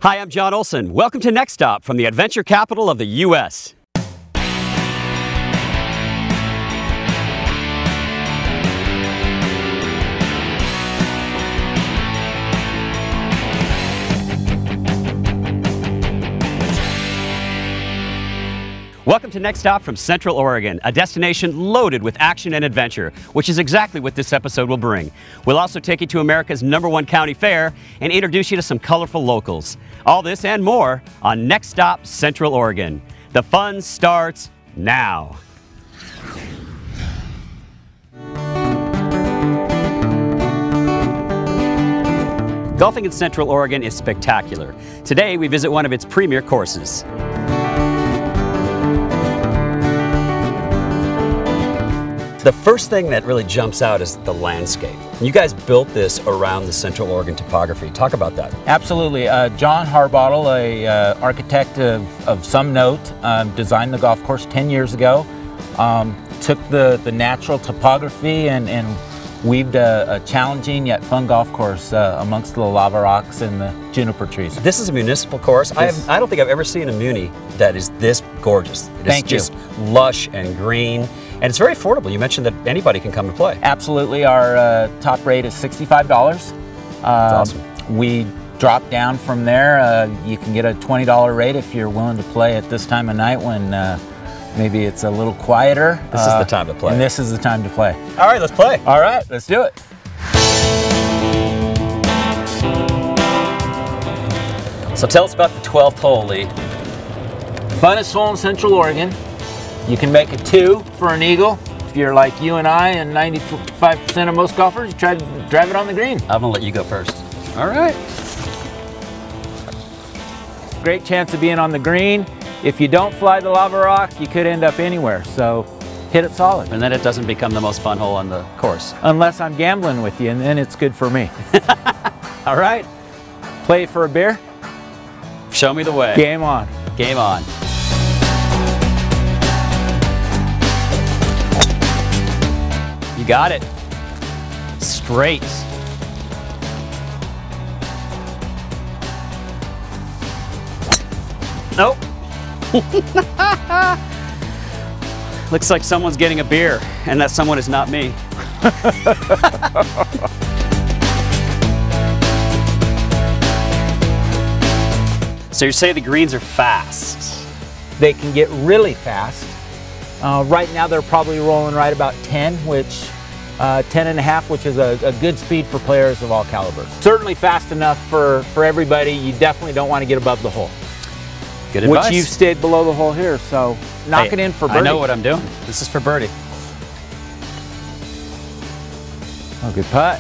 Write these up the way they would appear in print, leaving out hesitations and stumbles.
Hi, I'm John Olson. Welcome to Next Stop from the adventure capital of the U.S. Welcome to Next Stop from Central Oregon, a destination loaded with action and adventure, which is exactly what this episode will bring. We'll also take you to America's #1 county fair and introduce you to some colorful locals. All this and more on Next Stop Central Oregon. The fun starts now. Golfing in Central Oregon is spectacular. Today we visit one of its premier courses. The first thing that really jumps out is the landscape. You guys built this around the Central Oregon topography. Talk about that. Absolutely. John Harbottle, a architect of some note, designed the golf course 10 years ago. Took the natural topography and weaved a challenging yet fun golf course amongst the lava rocks and the juniper trees. This is a municipal course. I don't think I've ever seen a muni that is this gorgeous. It's just lush and green. And it's very affordable. You mentioned that anybody can come to play. Absolutely. Our top rate is $65. That's awesome. We drop down from there. You can get a $20 rate if you're willing to play at this time of night when maybe it's a little quieter. This is the time to play. And this is the time to play. All right, let's play. All right, let's do it. So tell us about the 12th hole, Lee. Funnest hole in Central Oregon. You can make a 2 for an eagle. If you're like you and I and 95% of most golfers, you try to drive it on the green. I'm gonna let you go first. All right. Great chance of being on the green. If you don't fly the lava rock, you could end up anywhere. So hit it solid. And then it doesn't become the most fun hole on the course. Unless I'm gambling with you, and then it's good for me. All right. Play for a beer? Show me the way. Game on. Game on. You got it. Straight. Nope. Looks like someone's getting a beer, and that someone is not me. So you say the greens are fast. They can get really fast. Right now they're probably rolling right about 10, which 10.5, which is a good speed for players of all calibers. Certainly fast enough for everybody. You definitely don't want to get above the hole. Good advice. Which you've stayed below the hole here, so knock it in for birdie. I know what I'm doing. This is for birdie. Oh, good putt.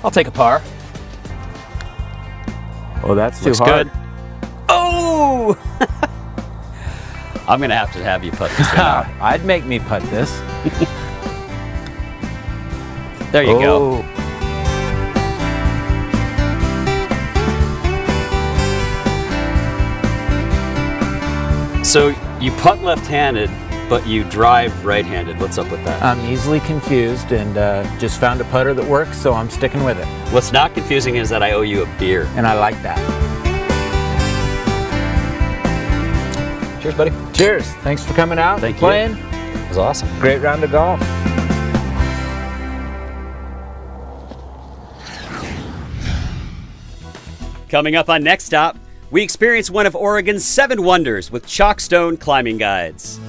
I'll take a par. Oh, that's too Looks hard. Good. Oh! I'm gonna have you putt this one out. I'd make me putt this. There you go. So you putt left-handed, but you drive right-handed. What's up with that? I'm easily confused and just found a putter that works, so I'm sticking with it. What's not confusing is that I owe you a beer. And I like that. Cheers, buddy. Cheers. Thanks for coming out and playing. It was awesome. Great round of golf. Coming up on Next Stop, we experience one of Oregon's 7 wonders with Chockstone climbing guides.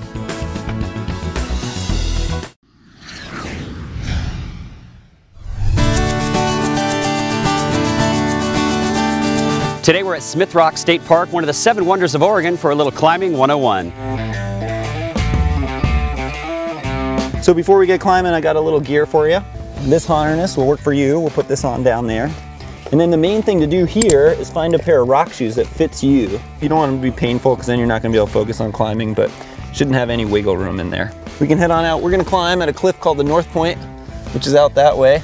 Today we're at Smith Rock State Park, one of the 7 wonders of Oregon, for a little climbing 101. So before we get climbing, I got a little gear for you. This harness will work for you. We'll put this on down there. And then the main thing to do here is find a pair of rock shoes that fits you. You don't want them to be painful because then you're not going to be able to focus on climbing, but shouldn't have any wiggle room in there. We can head on out. We're going to climb at a cliff called the North Point, which is out that way.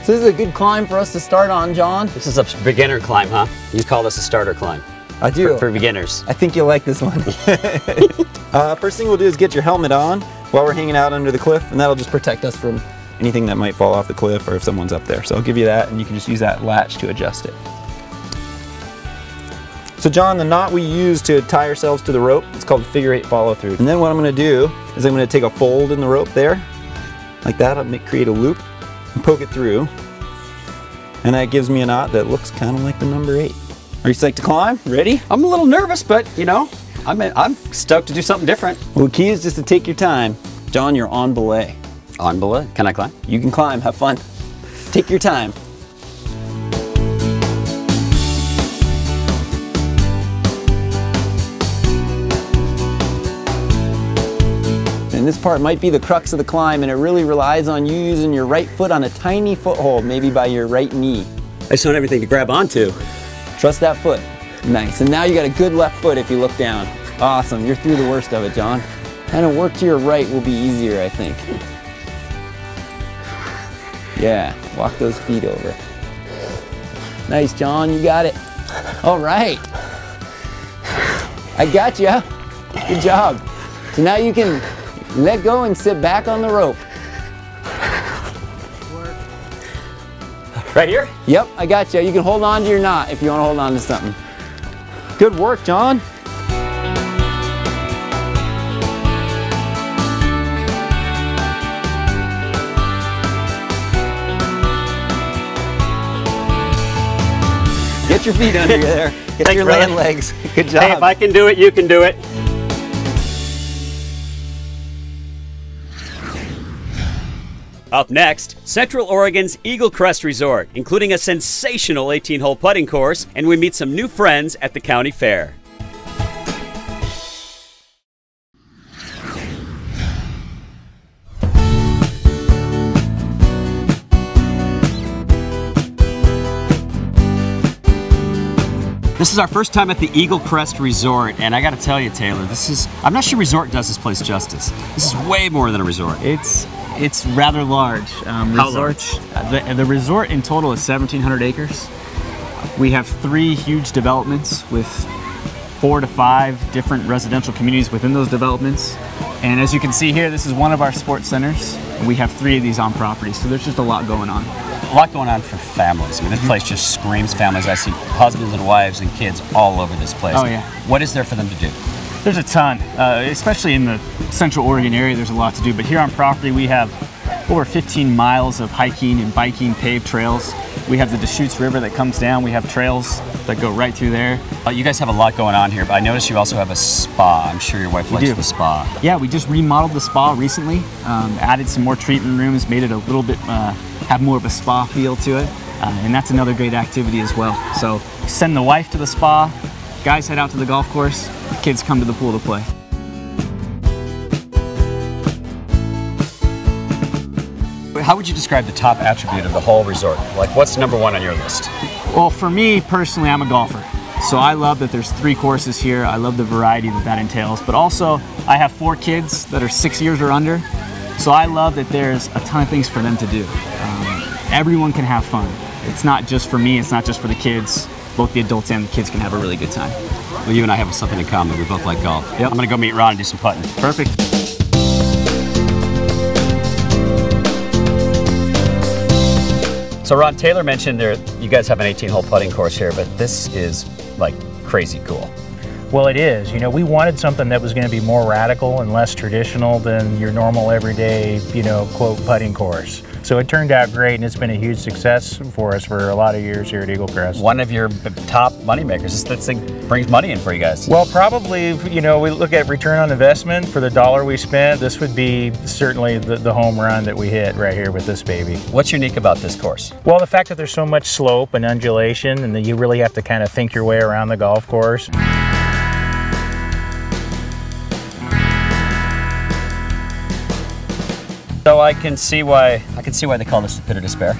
So this is a good climb for us to start on, John. This is a beginner climb, huh? You call this a starter climb. I do. For beginners. I think you'll like this one. First thing we'll do is get your helmet on while we're hanging out under the cliff, and that'll just protect us from anything that might fall off the cliff or if someone's up there. So I'll give you that, and you can just use that latch to adjust it. So John, the knot we use to tie ourselves to the rope, it's called figure 8 follow through. And then what I'm gonna do is I'm gonna take a fold in the rope there, like that. I'll create a loop and poke it through. And that gives me a knot that looks kind of like the number 8. Are you psyched to climb? Ready? I'm a little nervous, but you know, I'm stoked to do something different. Well, the key is just to take your time. John, you're on belay. On belay. Can I climb? You can climb, have fun. Take your time. And this part might be the crux of the climb, and it really relies on you using your right foot on a tiny foothold, maybe by your right knee. I just don't have anything to grab onto. Trust that foot. Nice. And now you got a good left foot if you look down. Awesome. You're through the worst of it, John. Kind of work to your right will be easier, I think. Yeah, walk those feet over. Nice, John. You got it. All right. I got you. Good job. So now you can let go and sit back on the rope. Right here? Yep, I got you. You can hold on to your knot if you want to hold on to something. Good work, John. Get your feet under you there. Get your land legs. Good job. Hey, if I can do it, you can do it. Up next, Central Oregon's Eagle Crest Resort, including a sensational 18-hole putting course, and we meet some new friends at the county fair. This is our first time at the Eagle Crest Resort, and I gotta tell you, Taylor, I'm not sure resort does this place justice. This is way more than a resort. It's rather large. How large? The resort in total is 1,700 acres. We have 3 huge developments with 4 to 5 different residential communities within those developments. And as you can see here, this is one of our sports centers. And we have 3 of these on property, so there's just a lot going on. A lot going on for families. I mean, this place just screams families. I see husbands and wives and kids all over this place. Oh, yeah. What is there for them to do? There's a ton, especially in the Central Oregon area, there's a lot to do. But here on property, we have over 15 miles of hiking and biking paved trails. We have the Deschutes River that comes down. We have trails that go right through there. You guys have a lot going on here, but I noticed you also have a spa. I'm sure your wife likes the spa. Yeah, we just remodeled the spa recently, added some more treatment rooms, made it a little bit, have more of a spa feel to it. And that's another great activity as well. So send the wife to the spa, guys head out to the golf course, the kids come to the pool to play. How would you describe the top attribute of the whole resort? Like, what's number 1 on your list? Well, for me personally, I'm a golfer. So I love that there's 3 courses here. I love the variety that entails. But also, I have 4 kids that are 6 years or under. So I love that there's a ton of things for them to do. Everyone can have fun. It's not just for me, it's not just for the kids. Both the adults and the kids can have a really good time. Well, you and I have something in common. We both like golf. Yep. I'm gonna go meet Ron and do some putting. Perfect. So Ron, Taylor mentioned you guys have an 18-hole putting course here, but this is like crazy cool. Well, it is. You know, we wanted something that was going to be more radical and less traditional than your normal everyday, quote, putting course. So it turned out great, and it's been a huge success for us for a lot of years here at Eagle Crest. One of your top money makers. This thing brings money in for you guys. Well, probably, we look at return on investment for the dollar we spent. This would be certainly the home run that we hit right here with this baby. What's unique about this course? Well, the fact that there's so much slope and undulation, and that you really have to kind of think your way around the golf course. So I can see why they call this the pit of despair.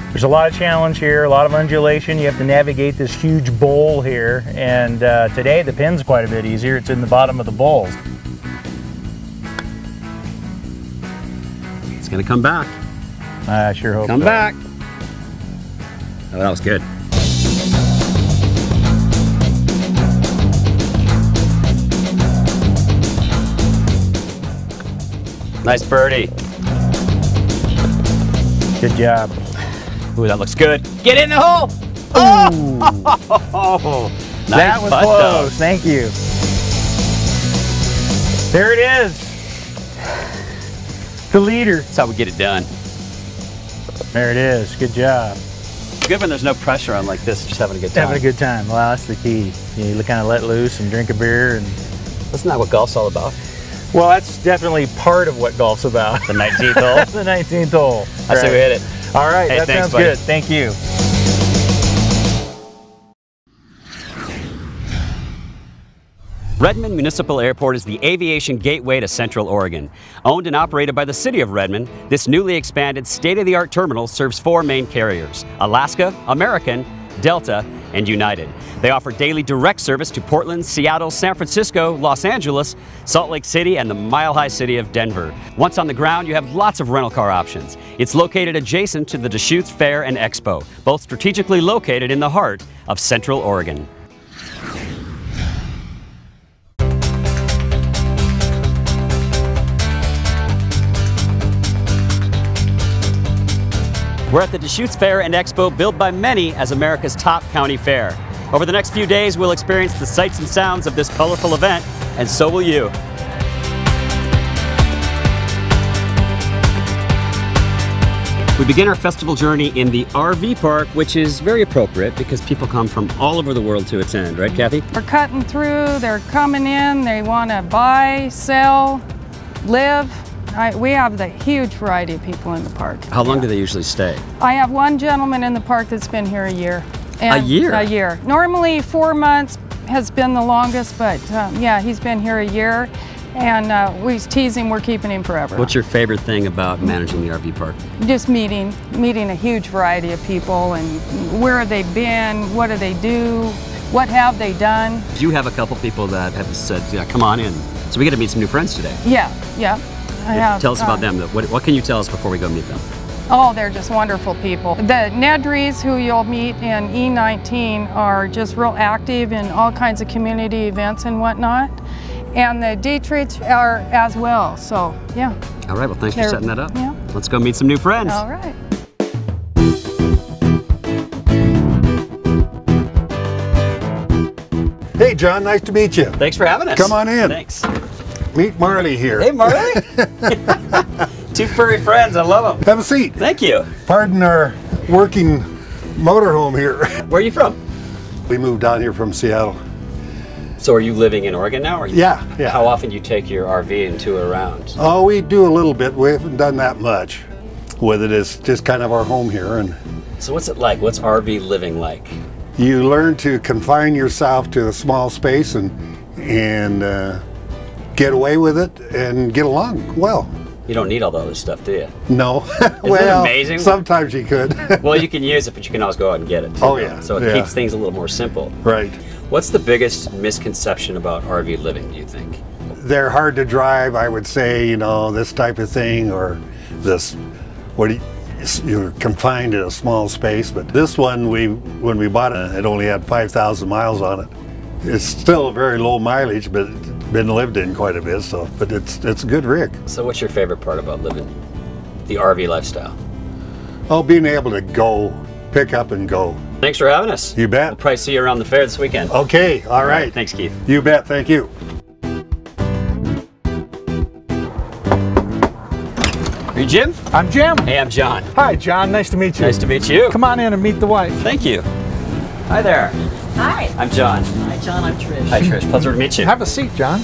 There's a lot of challenge here, a lot of undulation. You have to navigate this huge bowl here, and today the pin's quite a bit easier. It's in the bottom of the bowl. It's gonna come back. I sure hope so. Come back. Oh, that was good. Nice birdie. Good job. Ooh, that looks good. Get in the hole! Oh! Nice That was putt, close. though. Thank you. There it is. The leader. That's how we get it done. There it is. Good job. Good when there's no pressure on like this, just having a good time. Having a good time. Well, that's the key. You kind of let loose and drink a beer. And Isn't that what golf's all about? well, that's definitely part of what golf's about. The 19th hole? The 19th hole. I say we hit it. All right, Hey, that thanks, sounds buddy. good. Thank you. Redmond Municipal Airport is the aviation gateway to Central Oregon. Owned and operated by the City of Redmond, this newly expanded state-of-the-art terminal serves 4 main carriers: Alaska, American, Delta, and United. They offer daily direct service to Portland, Seattle, San Francisco, Los Angeles, Salt Lake City, and the mile-high city of Denver. Once on the ground, you have lots of rental car options. It's located adjacent to the Deschutes Fair and Expo, both strategically located in the heart of Central Oregon. We're at the Deschutes Fair and Expo, billed by many as America's top county fair. Over the next few days, we'll experience the sights and sounds of this colorful event, and so will you. We begin our festival journey in the RV park, which is very appropriate because people come from all over the world to attend, right, Kathy? They're cutting through, they're coming in, they want to buy, sell, live. We have the huge variety of people in the park. How long do they usually stay? I have one gentleman in the park that's been here a year. A year? A year. Normally 4 months has been the longest, but yeah, he's been here a year. And we tease him, we're keeping him forever. What's your favorite thing about managing the RV park? Just meeting a huge variety of people, and where have they been, what do they do, what have they done. You have a couple people that have said, yeah, come on in. So we get to meet some new friends today. Yeah. I have, tell us about them. What can you tell us before we go meet them? Oh, they're just wonderful people. The Nedries, who you'll meet in E19, are just real active in all kinds of community events and whatnot. And the Deschutes are as well, so yeah. All right, well, thanks for setting that up. Yeah. Let's go meet some new friends. All right. Hey, John, nice to meet you. Thanks for having us. Come on in. Thanks. Meet Marley here. Hey, Marley. Two furry friends, I love them. Have a seat. Thank you. Pardon our working motorhome here. Where are you from? We moved down here from Seattle. So are you living in Oregon now? Or Yeah. How often do you take your RV and tour around? Oh, we do a little bit. We haven't done that much with it. It's just kind of our home here. And So what's it like? What's RV living like? you learn to confine yourself to a small space and get away with it and get along well. You don't need all the other stuff, do you? No. Isn't Well, it amazing? sometimes you could. Well, you can use it, but you can always go out and get it too. Oh, yeah. So it Yeah. keeps things a little more simple. Right. What's the biggest misconception about RV living, do you think? They're hard to drive, I would say, you know, this type of thing, or this, you're confined to a small space. But this one, when we bought it only had 5,000 miles on it. It's still a very low mileage, but it's been lived in quite a bit, so, but it's a good rig. So what's your favorite part about living the RV lifestyle? Oh, being able to go, pick up and go. Thanks for having us. You bet. We'll probably see you around the fair this weekend. Okay, all right. Thanks, Keith. You bet, thank you. Are you Jim? I'm Jim. Hey, I'm John. Hi, John. Nice to meet you. Nice to meet you. Come on in and meet the wife. Thank you. Hi there. Hi. I'm John. Hi, John. I'm Trish. Hi, Trish. Pleasure to meet you. Have a seat, John.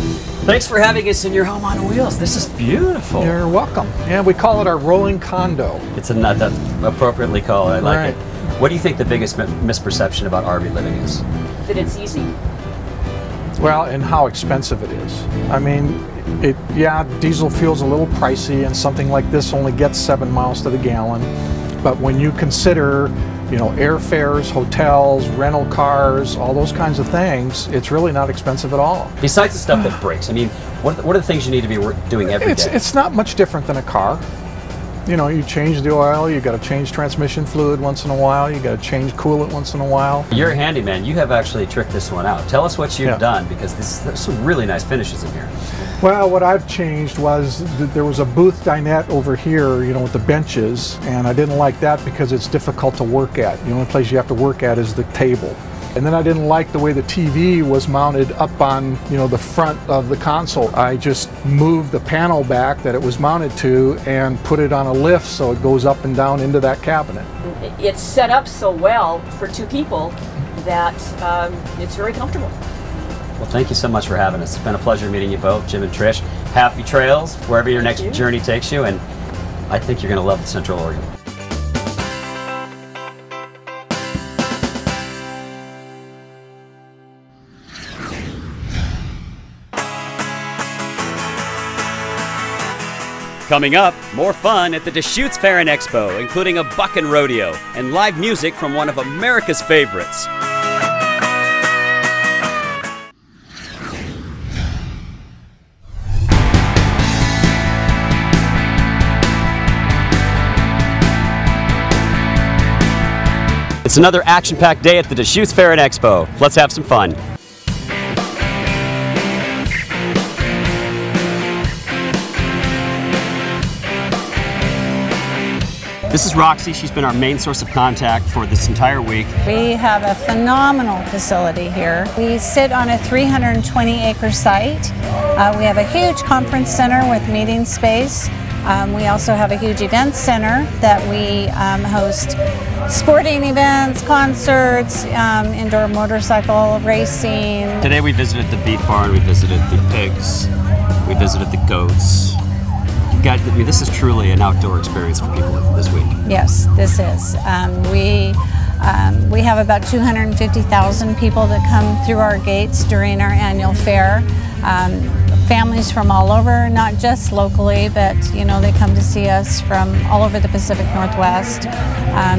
Thanks for having us in your home on wheels. This is beautiful. You're welcome. Yeah, we call it our rolling condo. It's not that appropriately called. I like Right. it. What do you think the biggest misperception about RV living is? That it's easy. Well, and how expensive it is. I mean, yeah, diesel fuel's a little pricey, and something like this only gets 7 miles to the gallon. But when you consider, you know, airfares, hotels, rental cars, all those kinds of things, it's really not expensive at all. Besides the stuff that breaks, I mean, what are the things you need to be doing every day? It's not much different than a car. You know, you change the oil, you got to change transmission fluid once in a while, you got to change coolant once in a while. You're a handyman. You have actually tricked this one out. Tell us what you've done, because there's some really nice finishes in here. Well, what I've changed was there was a booth dinette over here, you know, with the benches, and I didn't like that because it's difficult to work at. The only place you have to work at is the table. And then I didn't like the way the TV was mounted up on, you know, the front of the console. I just moved the panel back that it was mounted to and put it on a lift so it goes up and down into that cabinet. It's set up so well for two people that it's very comfortable. Well, thank you so much for having us. It's been a pleasure meeting you both, Jim and Trish. Happy trails wherever your next journey takes you, and I think you're going to love Central Oregon. Coming up, more fun at the Deschutes Fair and Expo, including a bucking rodeo and live music from one of America's favorites. It's another action-packed day at the Deschutes Fair and Expo. Let's have some fun. This is Roxy. She's been our main source of contact for this entire week. We have a phenomenal facility here. We sit on a 320-acre site. We have a huge conference center with meeting space. We also have a huge event center that we host sporting events, concerts, indoor motorcycle racing. Today we visited the beef barn, we visited the pigs, we visited the goats. Guys, I mean, this is truly an outdoor experience for people this week. Yes, this is. We have about 250,000 people that come through our gates during our annual fair. Families from all over, not just locally, but you know, they come to see us from all over the Pacific Northwest.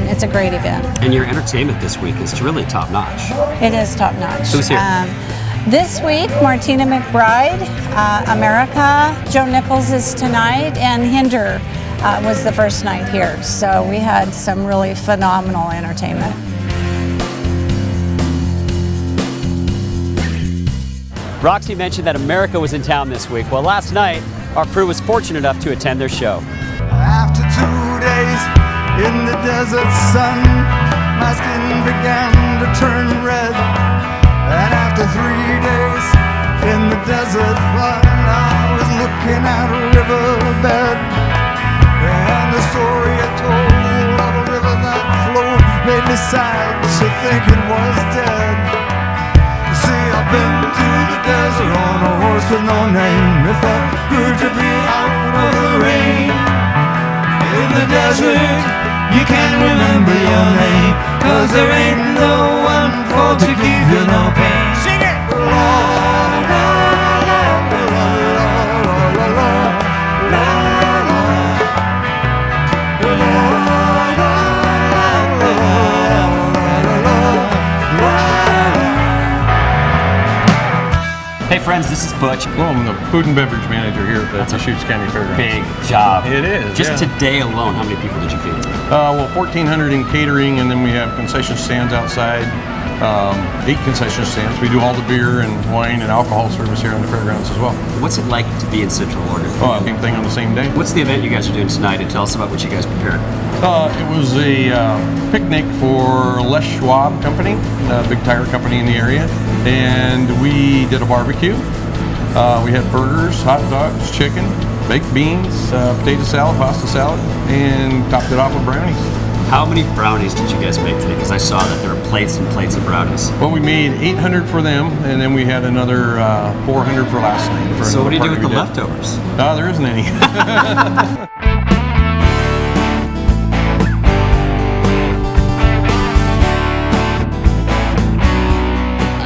It's a great event. And your entertainment this week is really top-notch. It is top-notch. Who's here? This week, Martina McBride, America, Joe Nichols is tonight, and Hinder was the first night here. So we had some really phenomenal entertainment. Roxy mentioned that America was in town this week. Well, last night, our crew was fortunate enough to attend their show. After 2 days in the desert sun, my skin began to turn red. And after 3 days in the desert fun, I was looking at a riverbed. And the story it told of a river that flowed made me sad to think it was dead. You see, I've been to the desert on a horse with no name. It felt good to be out of the rain. In the desert, you can't remember your name, 'cause there ain't no one for to give you no pain. Sing it! Hey friends, this is Butch. Well, I'm the food and beverage manager here at the Deschutes County Fairgrounds. Big job. It is. Just today alone, how many people did you feed? Well, 1,400 in catering, and then we have concession stands outside. 8 concession stands. We do all the beer and wine and alcohol service here on the fairgrounds as well. What's it like to be in Central Oregon? Oh, same thing on the same day. What's the event you guys are doing tonight, and tell us about what you guys prepared? It was a picnic for Les Schwab Company, a big tire company in the area, and we did a barbecue. We had burgers, hot dogs, chicken, baked beans, potato salad, pasta salad, and topped it off with brownies. How many brownies did you guys make today? Because I saw that there were plates and plates of brownies. Well, we made 800 for them, and then we had another 400 for last night. So what do you do with the leftovers? There isn't any.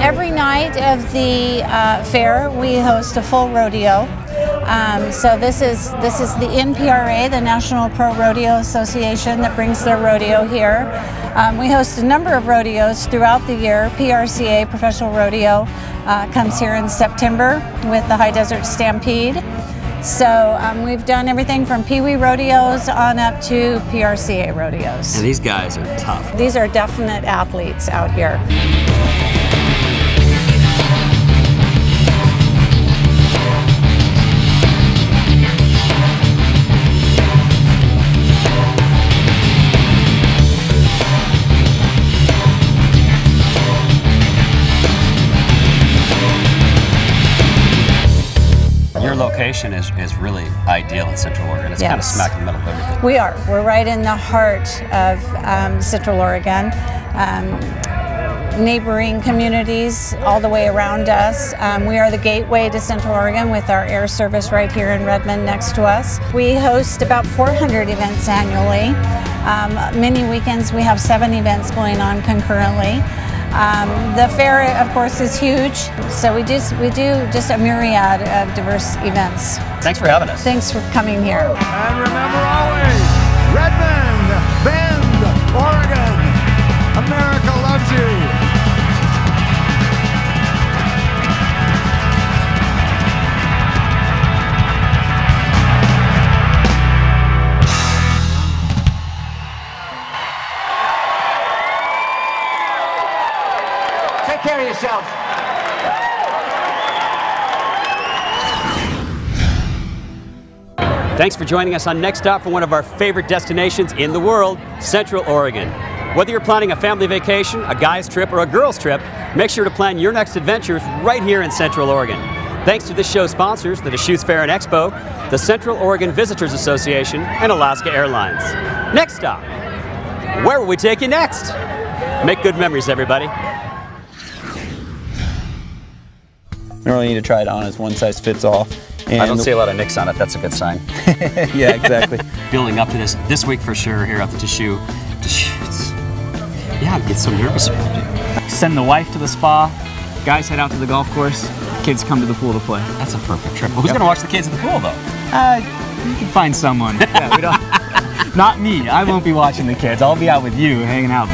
Every night of the fair, we host a full rodeo. So this is the NPRA, the National Pro Rodeo Association, that brings their rodeo here. We host a number of rodeos throughout the year. PRCA, Professional Rodeo, comes here in September with the High Desert Stampede. So we've done everything from Pee Wee rodeos on up to PRCA rodeos. And these guys are tough. These are definite athletes out here. Your location is really ideal in Central Oregon. It's kind of smack in the middle of everything. We are. We're right in the heart of Central Oregon. Neighboring communities all the way around us. We are the gateway to Central Oregon with our air service right here in Redmond next to us. We host about 400 events annually. Many weekends we have 7 events going on concurrently. The fair, of course, is huge, so we do just a myriad of diverse events. Thanks for having us. Thanks for coming here. And remember always, Redmond, Bend, Oregon, America loves you. Take care of yourself. Thanks for joining us on Next Stop for one of our favorite destinations in the world, Central Oregon. Whether you're planning a family vacation, a guy's trip, or a girl's trip, make sure to plan your next adventures right here in Central Oregon. Thanks to this show's sponsors, the Deschutes Fair and Expo, the Central Oregon Visitors Association, and Alaska Airlines. Next Stop. Where will we take you next? Make good memories, everybody. Normally you need to try it on as one size fits all. And I don't see a lot of nicks on it. That's a good sign. Yeah, exactly. Building up to this week for sure here at the Deschutes. Yeah, I get so nervous about it. Send the wife to the spa, guys head out to the golf course, kids come to the pool to play. That's a perfect trip. Well, who's going to watch the kids at the pool, though? You can find someone. Yeah, we don't. Not me. I won't be watching the kids. I'll be out with you, hanging out.